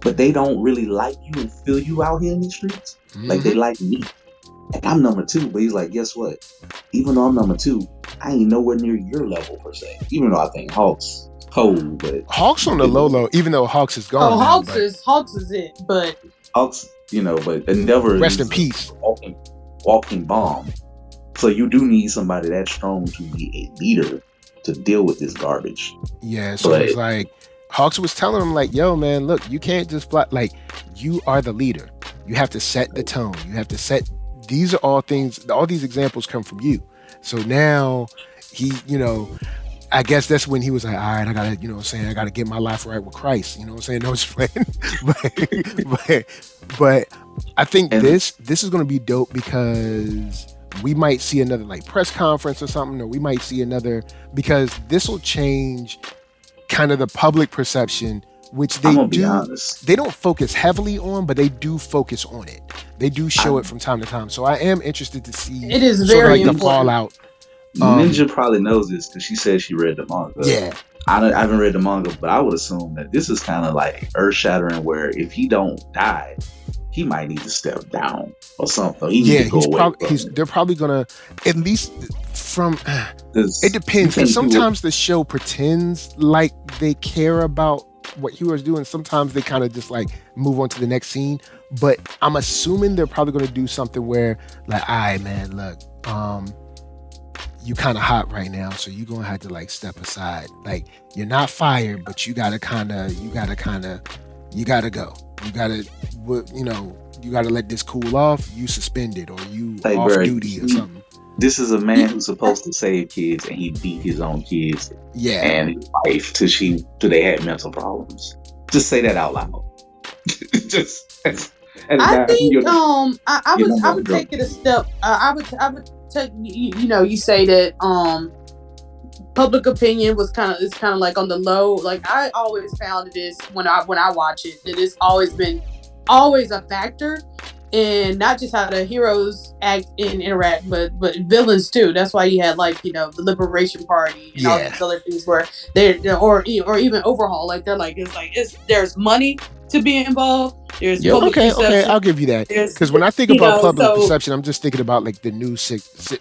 but they don't really like you and feel you out here in the streets. Like, they like me. And I'm number two. But he's like, guess what? Even though I'm number two, I ain't nowhere near your level per se. Even though I think Hawks cold, but Hawks on the low, even though Hawks is gone. Oh, Hawks is it, but Hawks, you know, but Endeavor rest in peace. Walking bomb. So you do need somebody that strong to be a leader to deal with this garbage. Yeah, so it's like Hawks was telling him like, yo, man, look, you can't just fly. Like, you are the leader. You have to set the tone. You have to set. These are all things. All these examples come from you. So now he, you know, I guess that's when he was like, all right, I gotta, you know what I'm saying, I gotta get my life right with Christ. You know what I'm saying? No, just playing. but I think this is gonna be dope, because we might see another like press conference or something, or we might see another, because this will change kind of the public perception, which they don't focus heavily on, but they do focus on it. They do show it from time to time. So I am interested to see it is very like the fallout Ninja probably knows this because she said she read the manga. Yeah. I haven't read the manga, but I would assume that this is kind of like earth-shattering, where if he don't die, he might need to step down or something. They're probably gonna, at least from. It depends. Because sometimes the show pretends like they care about what heroes do, and sometimes they kind of just like move on to the next scene. But I'm assuming they're probably gonna do something where, like, all right, man, look, you kind of hot right now, so you're gonna have to like step aside. Like, you're not fired, but you gotta go. You gotta let this cool off. You suspended, or you off duty or something. This is a man who's supposed to save kids, and he beat his own kids. Yeah, and his wife till they had mental problems. Just say that out loud. I think I would take it a step. I would take, you say that public opinion is kind of like on the low. Like, I always found it is when I watch it, that it's always a factor in not just how the heroes act and interact, but villains too. That's why you had like, the Liberation Party and all these other things where or even Overhaul. Like, they're like, there's money to be involved. There's okay, I'll give you that. Because when I think about public perception, I'm just thinking about like the news.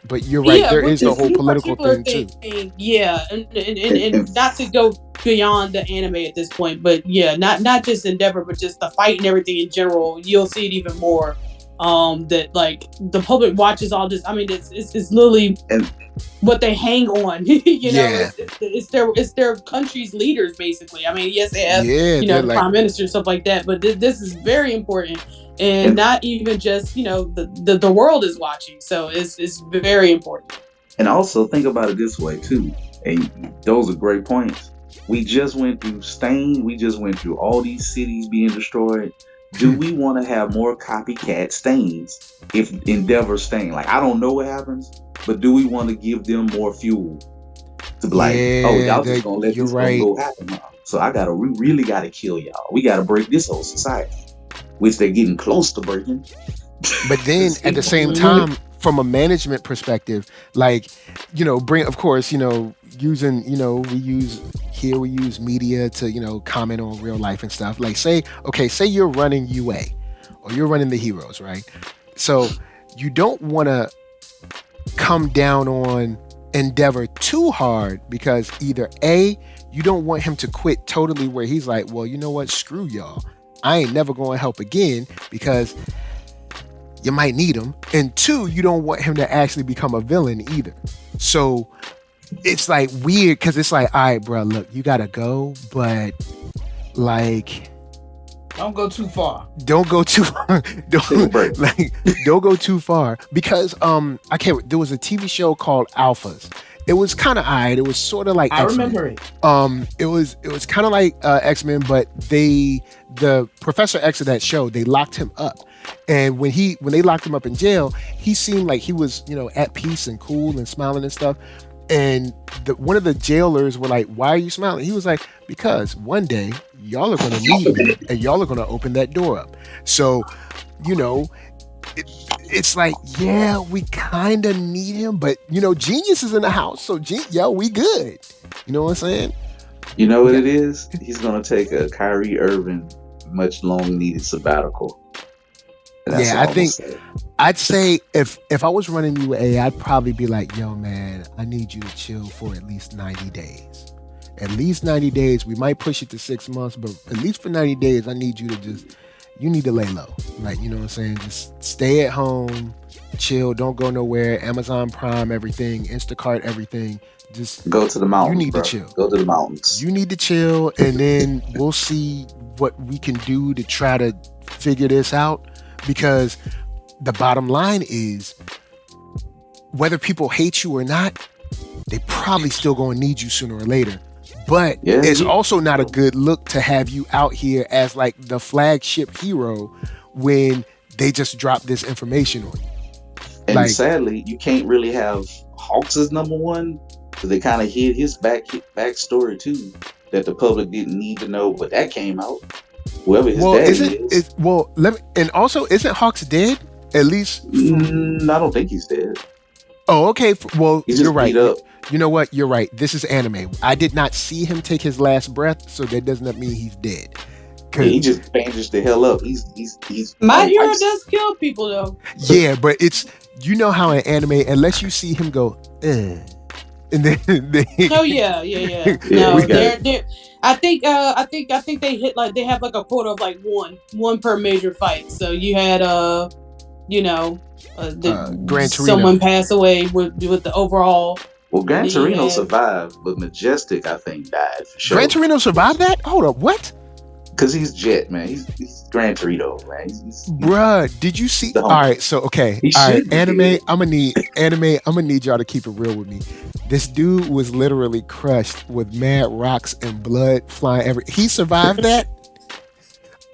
But you're right, there is the whole political thing too. Yeah, and not to go beyond the anime at this point, but yeah, not just Endeavor, but just the fight and everything in general. You'll see it even more. That like the public watches all this. I mean, it's literally what they hang on. It's their country's leaders basically. I mean, yes, they have the prime minister and stuff like that, but this is very important, and not even just the world is watching. So it's very important. And also think about it this way too, and those are great points. We just went through Stain. We just went through all these cities being destroyed. Do we want to have more copycat Stains if Endeavor Stain? Like, I don't know what happens, but do we want to give them more fuel to be like, y'all just gonna let this go happen now? So we really gotta kill y'all. We gotta break this whole society, which they're getting close to breaking. But then at the same time, from a management perspective, like, bring, of course, using, we use media to, comment on real life and stuff. Like, say you're running UA or you're running the heroes, right? So you don't want to come down on Endeavor too hard, because either A, you don't want him to quit totally where he's like, well, you know what? Screw y'all. I ain't never going to help again, because you might need him. And two, you don't want him to actually become a villain either. So it's like weird, because it's like, all right, bro, look, you gotta go, but like, don't go too far. Don't go too far. Don't go too far, because there was a TV show called Alphas. It was kind of alright. It was sort of like X-Men. remember it. It was kind of like X-Men, but the Professor X of that show, they locked him up. And when they locked him up in jail, he seemed like he was, at peace and cool and smiling and stuff. And one of the jailers were like, why are you smiling? He was like, because one day y'all are going to need me and y'all are going to open that door up. So, it's like, yeah, we kind of need him, but, Genius is in the house. So, we good. You know what I'm saying? You know what it is? He's going to take a Kyrie Irving much long needed sabbatical. Yeah, I think I'd say if I was running UA, I'd probably be like, yo, man, I need you to chill for at least 90 days. At least 90 days. We might push it to 6 months, but at least for 90 days, I need you to you need to lay low. Like, you know what I'm saying? Just stay at home, chill, don't go nowhere. Amazon Prime everything, Instacart everything. Just go to the mountains. You need to chill. Go to the mountains. You need to chill, and then we'll see what we can do to try to figure this out. Because the bottom line is, whether people hate you or not, they probably still going to need you sooner or later. But it's also not a good look to have you out here as like the flagship hero when they just drop this information on you. And sadly, you can't really have Hawks as number one, because they kind of hid his backstory too, that the public didn't need to know, but that came out. Whoever his dad is. And also, isn't Hawks dead? At least, I don't think he's dead. Oh, okay. Well, He's just you're right. beat up. You know what? You're right. This is anime. I did not see him take his last breath, so that does not mean he's dead. Yeah, he just bandaged the hell up. He's My on hero ice. does kill people though. Yeah, but it's how in anime, unless you see him go, and then Oh yeah. Yeah, No, we got they're. I think they hit like they have like a quota of like one per major fight. So you had Gran Torino. someone pass away with the overall. Well, Gran Yeah. Torino survived, but Majestic, I think, died for sure. Gran Torino survived that? Hold up, what? Because he's Jet, man. He's Gran Torino, man. He's Bruh, did you see? The All right, so okay, He all right, should be anime. dead. I'm gonna need y'all to keep it real with me. This dude was literally crushed with mad rocks and blood flying every. He survived that.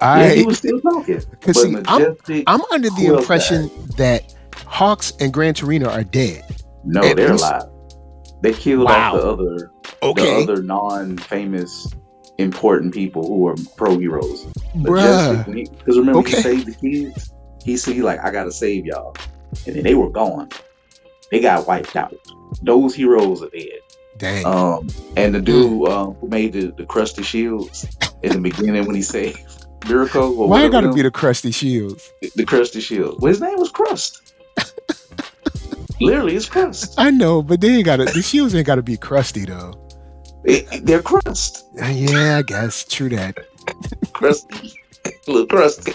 All yeah, he right, was still talking. because But see, Majestic, I'm under the who else impression that Hawks and Gran Torino are dead. no, at they're least- alive. They killed Wow. off the Okay, other non-famous important people who were pro heroes. bruh. Because remember, Okay. he saved the kids. He like, I gotta save y'all, and then they were gone. They got wiped out. Those heroes are dead. Dang. And the dude who made the crusty shields in the beginning when he saved Miracle. Or Why it gotta whatever be the crusty shields? the crusty shield? Well, his name was Crust. Literally, it's Crust. I know, but they ain't gotta. The shields ain't gotta be crusty though. They're Crust. Yeah, I guess true that. Crusty. Little Crusty.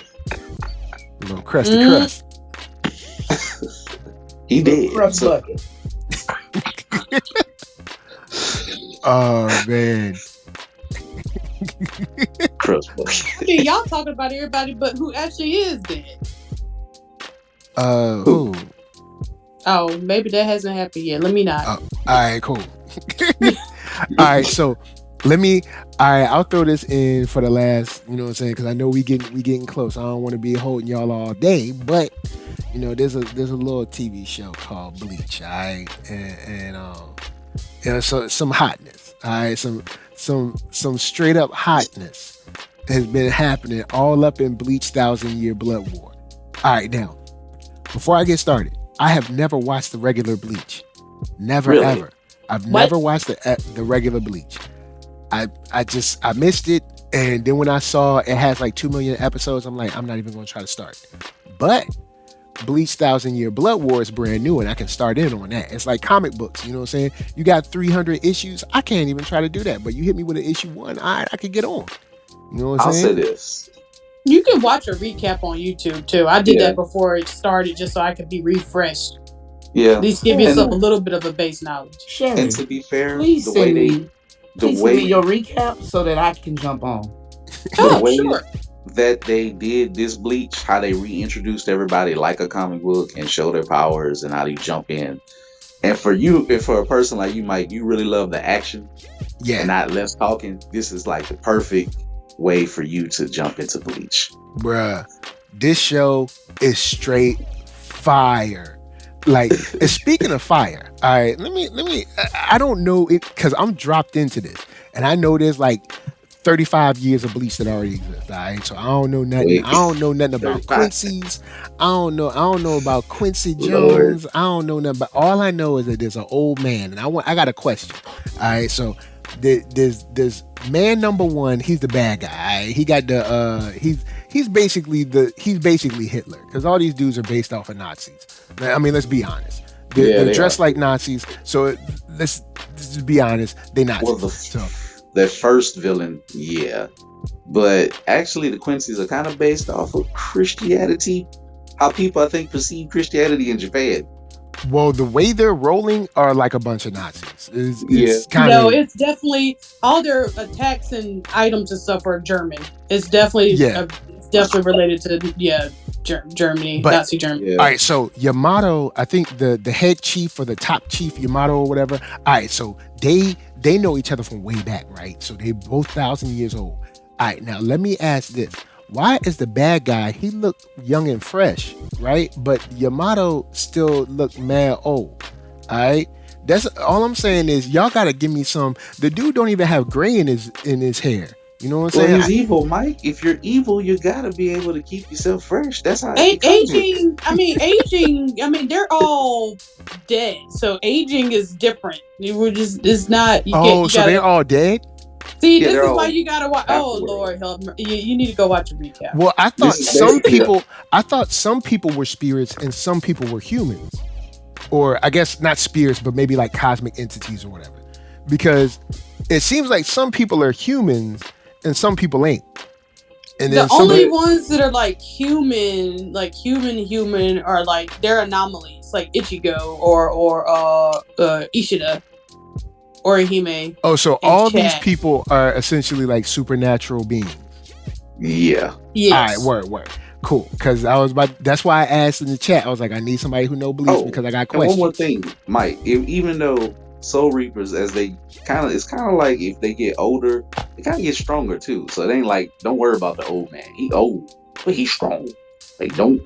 Little crusty Mm. crust. He did. Crust So- bucket. Oh man. Crust bucket. I mean, y'all talking about everybody, but who actually is dead? Ooh. Oh, maybe that hasn't happened yet. Let me not. All right, cool. All right, so I'll throw this in for the last, you know what I'm saying, because I know we getting close. I don't want to be holding y'all all day, but you know, there's a little TV show called Bleach, all right, and so some hotness, all right, some straight up hotness has been happening all up in Bleach 1,000-Year Blood War. All right, now before I get started, I have never watched the regular Bleach, never Really? ever. I've What? never watched the regular Bleach. I missed it, and then when I saw it has like 2 million episodes, I'm like, I'm not even going to try to start. But Bleach 1,000-Year Blood War is brand new, and I can start in on that. It's like comic books, you know what I'm saying? You got 300 issues. I can't even try to do that, but you hit me with an issue 1, I could get on. You know what I'm I'll say saying? this. You can watch a recap on YouTube too. I did Yeah. that before it started just so I could be refreshed. Yeah. At least give yourself a little bit of a base knowledge. Sherry, And to be fair, please the way send they me. the Please way send me your recap so that I can jump on. Oh, way sure. that they did this Bleach, how they reintroduced everybody like a comic book and show their powers and how they jump in. And for a person like you, Mike, you really love the action and Yeah, not less talking. This is like the perfect way for you to jump into Bleach. bruh. This show is straight fire. Like, and speaking of fire, all right, let me, I don't know it because I'm dropped into this, and I know there's like 35 years of Bleach that already exists, all right? So I don't know nothing. Wait. I don't know nothing about 35. Quincy's. I don't know about Quincy Lord. Jones. I don't know nothing, but all I know is that there's an old man, and I got a question, all right? So there's man number 1. He's the bad guy. All right? He got the he's basically Hitler, because all these dudes are based off of Nazis. I mean, let's be honest. Yeah, They're they dressed are. like Nazis. So let's just be honest. They Nazis. Well, So the first villain, yeah. But actually, the Quincy's are kind of based off of Christianity. How people, I think, perceive Christianity in Japan. well, the way they're rolling are like a bunch of Nazis. It's Yeah. kind No, of it's definitely all their attacks and items and stuff are German. It's definitely Yeah. it's definitely related to Germany, But- Nazi Germany. Yeah. all right. So Yamato, I think the head chief or the top chief Yamato or whatever. All right. So they know each other from way back, right? So they both 1,000 years old. All right. Now let me ask this: why is the bad guy? He looked young and fresh, right? But Yamato still looked mad old. All right. That's all I'm saying is y'all gotta give me some. The dude don't even have gray in his hair. You know what I'm Well, saying? he's evil, Mike. If you're evil, you gotta be able to keep yourself fresh. That's how it becomes it. Aging. I mean, they're all dead. So aging is different. It's not. So gotta, they're all dead. See, Yeah, this they're is why all you gotta watch. Oh afterward. Lord, help me. You need to go watch a recap. Well, I thought This is some basically people. I thought some people were spirits and some people were humans, or I guess not spirits, but maybe like cosmic entities or whatever. Because it seems like some people are humans and some people ain't. And then The only ones that are like human, are like they're anomalies, like Ichigo or Ishida or Hime. Oh, so and all these Chad. people are essentially like supernatural beings. Yeah. Yes. All right, word. Cool. Because that's why I asked in the chat. I was like, I need somebody who knows Bleach because I got And questions. one more thing, Mike. Even though Soul Reapers, it's kind of like if they get older, they kind of get stronger too. So it ain't like, don't worry about the old man. He old, but he's strong. Like don't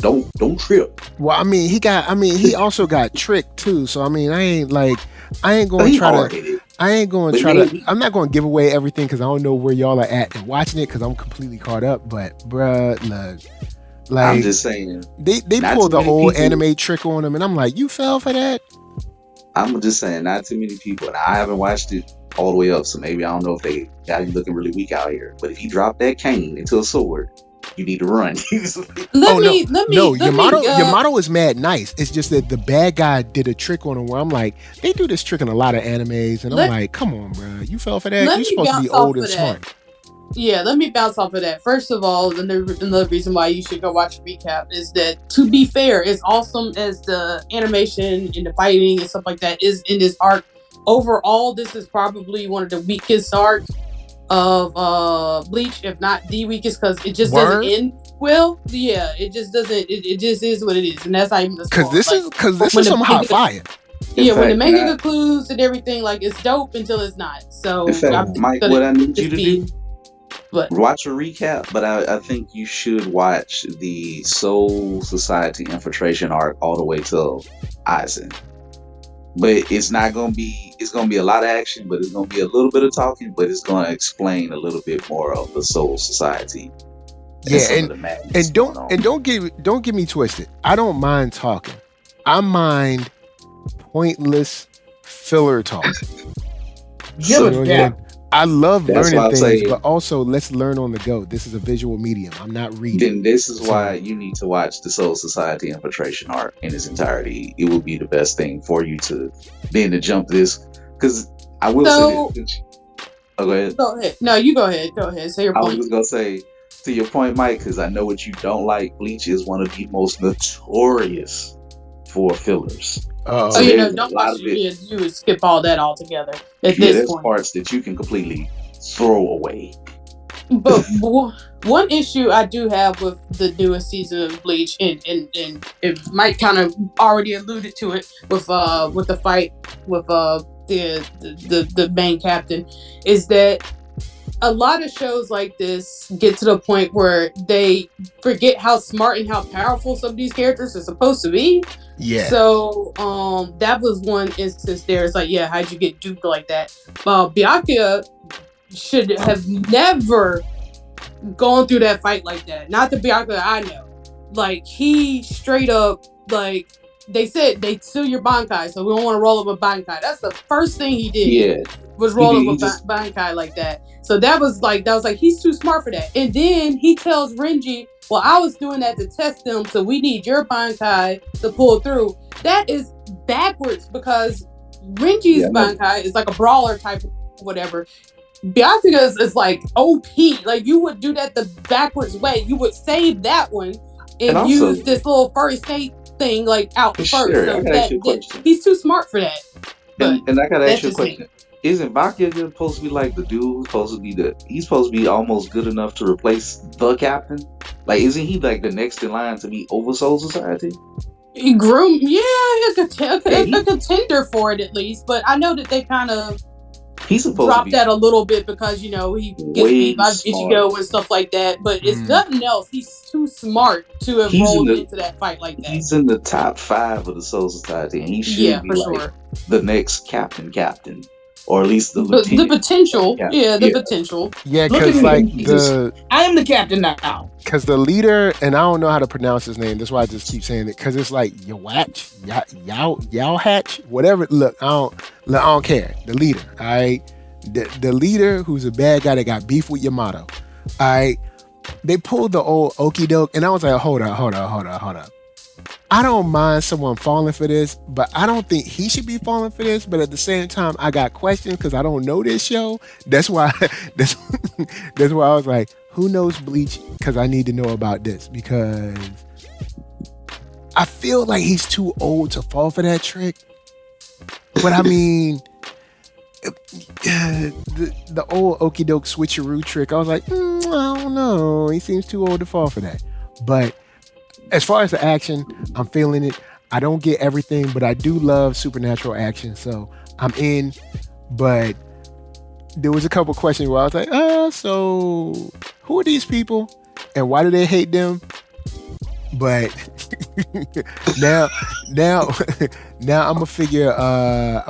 trip. Well, he also got tricked too. So I ain't going But to he try to. hard-headed. I ain't going to But try maybe- to. I'm not going to give away everything because I don't know where y'all are at and watching it because I'm completely caught up. But bruh, look, like I'm just saying. they not pulled too the many old people- anime trick on him, and I'm like, you fell for that? I'm just saying, not too many people. And I haven't watched it all the way up, so maybe I don't know if they got him looking really weak out here. But if he dropped that cane into a sword, you need to run. Let me. Yamato is mad nice. It's just that the bad guy did a trick on him where I'm like, they do this trick in a lot of animes, and I'm like, come on, bro, you fell for that. You're supposed to be old and smart. Yeah, let me bounce off of that. First of all, another reason why you should go watch a recap is that, to be fair, as awesome as the animation and the fighting and stuff like that is in this arc, overall, this is probably one of the weakest arcs of Bleach, if not the weakest, because it just doesn't end well. Yeah, it just doesn't. It just is what it is, and that's not even the Because this is some hot fire. Yeah, when the manga concludes and everything, like, it's dope until it's not. So, in fact, Mike, what I need you to do. Watch a recap, but I think you should watch the Soul Society infiltration arc all the way till Aizen. But it's gonna be a lot of action, but it's gonna be a little bit of talking, but it's gonna explain a little bit more of the Soul Society. Yeah, and don't get me twisted. I don't mind talking. I mind pointless filler talk. I love learning things, but also let's learn on the go. This is a visual medium. I'm not reading. Then this is why you need to watch the Soul Society infiltration arc in its entirety. It will be the best thing for you to jump this, because I will say this. Oh, go ahead. Go ahead. No, you go ahead. Go ahead. Say your point. I was gonna say, to your point, Mike, because I know what you don't like. Bleach is one of the most notorious for fillers. So don't watch it. You would skip all that altogether. There's parts that you can completely throw away. But one issue I do have with the newest season of Bleach, and it might kind of already alluded to it with the fight with the main captain, is that a lot of shows like this get to the point where they forget how smart and how powerful some of these characters are supposed to be. Yeah. So that was one instance there. It's like, yeah, how'd you get duped like that? Byakuya should have never gone through that fight like that. Not the Byakuya I know. Like, he straight up, like, they said they steal your Bankai, so we don't want to roll up a Bankai. That's the first thing he did. Yeah. Was roll up a Bankai like that. So that was like he's too smart for that. And then he tells Renji, well, I was doing that to test them, so we need your Bankai to pull through. That is backwards, because Renji's Bankai is like a brawler type of whatever. Byakuya's is like OP. Like, you would do that the backwards way. You would save that one and also use this little first state thing like out first. Sure, so he's too smart for that. And I gotta ask you a question. Isn't Byakuya supposed to be like the dude who's supposed to be almost good enough to replace the captain? Like, isn't he like the next in line to be over Soul Society? He groomed, a contender for it at least. But I know that they kind of dropped that a little bit because, he gets beat by Ichigo and stuff like that. But it's nothing else. He's too smart to have rolled into that fight like that. He's in the top 5 of the Soul Society, and he should be the next captain. or at least the The lieutenant. potential, Yeah. the potential. Yeah, Look at because me. like Jesus. I am the captain now. because the leader, and I don't know how to pronounce his name. That's why I just keep saying it. Because it's like Yowatch, Yow Hatch, whatever. Look, I don't care. The leader, all right. The leader who's a bad guy that got beef with Yamato. All right. They pulled the old okey doke, and I was like, hold up. I don't mind someone falling for this, but I don't think he should be falling for this. But at the same time, I got questions because I don't know this show. That's why that's why I was like, who knows Bleach? Because I need to know about this because I feel like he's too old to fall for that trick. But I mean, the old okey doke switcheroo trick, I was like, I don't know. He seems too old to fall for that. But as far as the action, I'm feeling it. I don't get everything, but I do love supernatural action, so I'm in. But there was a couple questions where I was like, so who are these people and why do they hate them? But now I'm gonna figure that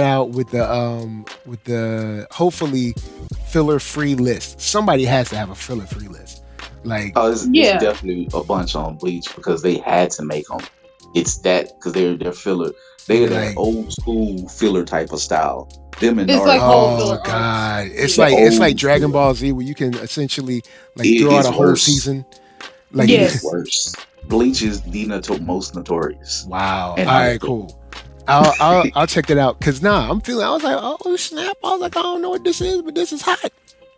out with the hopefully filler free list. Somebody has to have a filler free list. Like, it's definitely a bunch on Bleach because they had to make them. It's that because they're filler. They're that old school filler type of style. Them and It's Naruto. like whole filler oh god, arcs. it's Yeah. like Dragon Ball Z where you can essentially like It throw out gets a whole worse. season. Like, Yes. It's worse. Bleach is the most notorious. wow. And All right, Naruto. cool. I'll check that out because I was like, oh snap. I was like, I don't know what this is, but this is hot.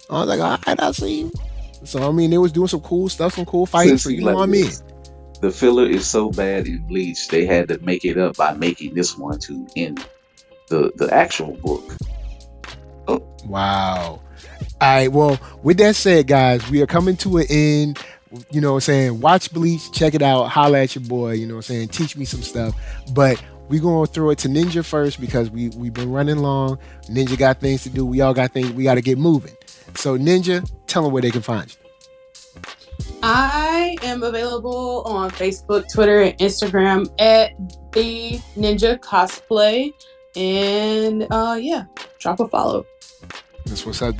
I was like, all right, I see you. So I mean, they was doing some cool stuff, some cool fighting. So you know what I mean. The filler is so bad in Bleach, they had to make it up by making this one to end the actual book. Oh. Wow. All right. Well, with that said, guys, we are coming to an end. You know what I'm saying? Watch Bleach, check it out, holla at your boy, you know what I'm saying? Teach me some stuff. But we're going to throw it to Ninja first because we've been running long. Ninja got things to do. We all got things. We got to get moving. So, Ninja, tell them where they can find you. I am available on Facebook, Twitter, and Instagram at the Ninja Cosplay. And drop a follow. This what's up.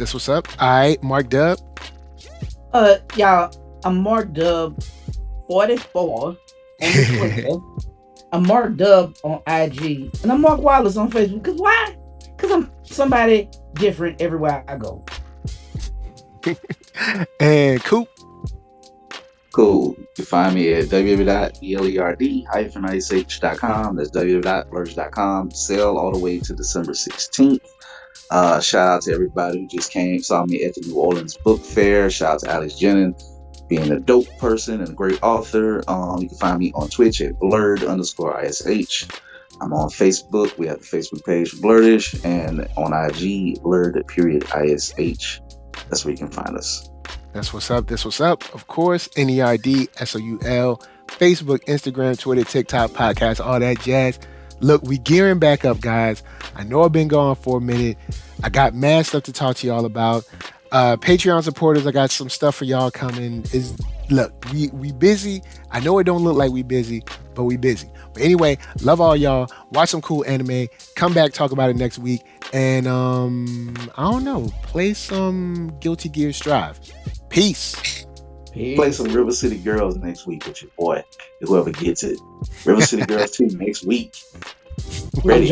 All right, Mark Dub. Y'all, I'm Mark Dub 44 on Twitter. I'm Mark Dub on IG. And I'm Mark Wallace on Facebook. Because why? Because I'm somebody different everywhere I go. And Coop. Cool. You can find me at www.blerd-ish.com. That's www.blerd.com. Sale all the way to December 16th. Shout out to everybody who just saw me at the New Orleans Book Fair. Shout out to Alex Jennings, being a dope person and a great author. You can find me on Twitch at Blerd_ish. I'm on Facebook. We have the Facebook page Blerd-ish, and on IG Blerd_ish. That's where you can find us. That's what's up. This what's up. Of course, NERDSoul. Facebook, Instagram, Twitter, TikTok, podcast, all that jazz. Look, we gearing back up, guys. I know I've been gone for a minute. I got mad stuff to talk to y'all about. Patreon supporters, I got some stuff for y'all coming. Look, we busy. I know it don't look like we busy, but we busy. But anyway, love all y'all. Watch some cool anime. Come back, talk about it next week. And I don't know, play some Guilty Gear Strive. Peace. Play some River City Girls next week with your boy, whoever gets it. River City Girls 2 next week. Ready?